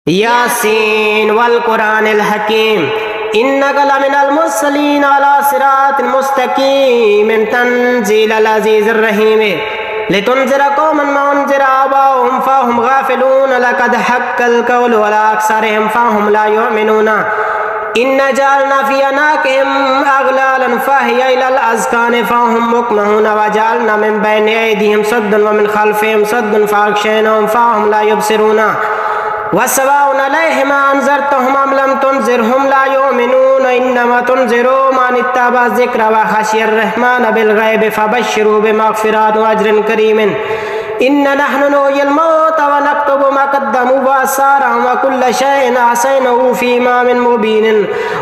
यासीन वल कुरानिल हकीम इन्नका लमिनल मुरसलीन अला सिरातिन मुस्तकीम तंजीलल अज़ीज़िर रहीम लितुनज़िर कौमन मा उनज़िर आबाउहुम फ़हुम गाफ़िलून लक़द हक़्क़ल क़ौलु अला अक्सरिहिम फ़हुम ला युमिनून इन्ना जअलना फ़ी अनाक़िहिम अग़लालन फ़हिय इलल अज़क़ानि फ़हुम मुक़महून व जअलना मिन बैनि अयदीहिम सद्दन व मिन ख़ल्फ़िहिम सद्दन फ़अग़शयनाहुम फ़हुम ला युबसिरून वस्सवाउन अलैहिम अअनज़रतहुम अम लम तुनज़िरहुम ला युमिनून इन्नमा तुनज़िरु मन इत्तबअ ज़िक्र व ख़शियर रहमान बिल ग़ैब फ़बश्शिरहु बिमग़फ़िरतिन व अज्रिन करीमिन इन्ना नहनु नुह्यिल मौता व नक्तुबु मा क़द्दमू व आसारहुम व कुल्ल शैइन अहसैनाहु फ़ी इमामिन मुबीन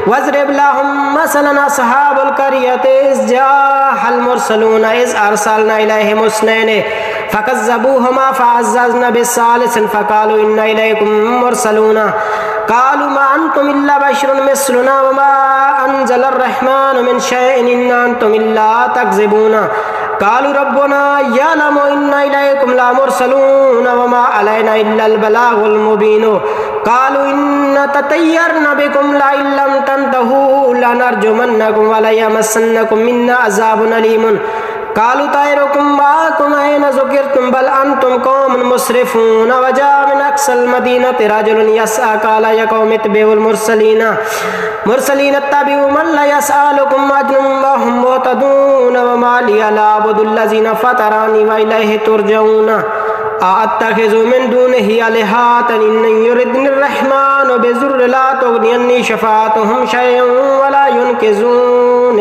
वज़रिब लहुम मसलन अस्हाबुल क़र्यति इज़ जाअल मुरसलून इज़ अरसलना इलैहिम इस्नैनि फ़कज़्ज़बूहुमा फ़अज़्ज़ज़ना बिस्सालिसिन फ़क़ालू इन्ना इलैकुम मुरसलून क़ालू मा अंतुम इल्ला बशरुन मिस्लुना व मा अंज़लर रहमानु मिन शैइन इन अंतुम इल्ला तकज़िबून क़ालू रब्बुना यअलमु इन्ना इलैकुम लमुरसलून व मा अलैना इल्लल बलागुल मुबीन क़ालू इन्ना ततय्यरना बिकुम लइन लम तंतहू लनरजुमन्नकुम व लयमस्सन्नकुम मिन्ना अज़ाबुन अलीमुन क़ालू तायरुकुम माकुम ऐना ज़ुकिरतुम बल अंतुम क़ौमुन मुस्रिफ़ून व जाअ मिन अक़सल मदीनति रजुलुन यसअ क़ाल या क़ौमि इत्तबिउल मुरसलीन इत्तबिउ मन ला यसअलुकुम अज्रन व हुम मुहतदून व मा लिया ला अअबुदुल्लज़ीना फ़तरानी व इलैहि तुरजऊन अअत्तख़िज़ु मिन दूनिहि आलिहतन इन युरिदनिर रहमानु बिज़ुर्रिन ला तुग़नि अन्नी शफ़ाअतुहुम शैअन व ला युनक़िज़ून।